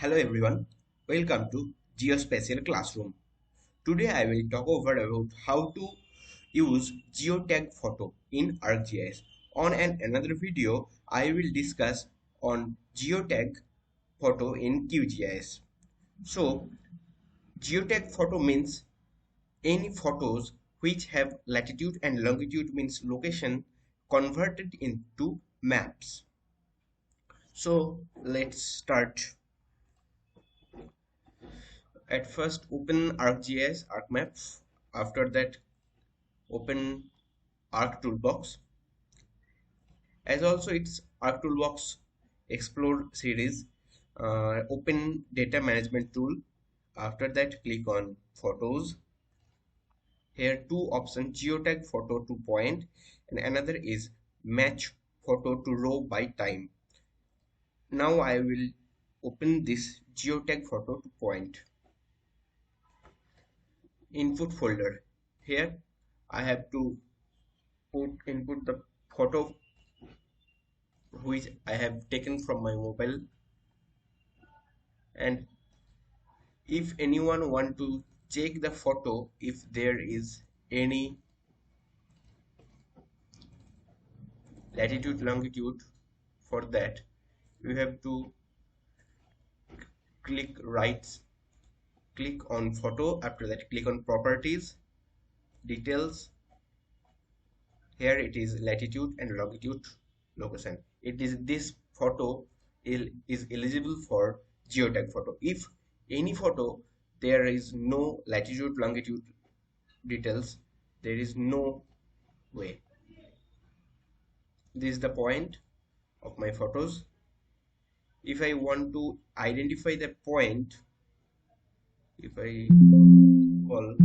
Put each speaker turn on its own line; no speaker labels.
Hello everyone, welcome to Geospatial Classroom. Today I will talk over about how to use Geotag photo in ArcGIS. On another video, I will discuss on Geotag photo in QGIS. So, Geotag photo means any photos which have latitude and longitude means location converted into maps. So, let's start. At first open ArcGIS, ArcMaps. After that open Arc Toolbox. As also its Arc Toolbox Explore series. Open Data Management Tool. After that click on Photos. Here two options, Geotag photo to point and another is match photo to row by time. Now I will open this Geotag photo to point. Input folder. Here I have to input the photo which I have taken from my mobile, and if anyone want to check the photo if there is any latitude longitude, for that you have to click on photo. After that click on properties, details. Here it is latitude and longitude location. It is this photo is eligible for geotag photo. If any photo there is no latitude longitude details, there is no way. This is the point of my photos. If I want to identify the point, if I call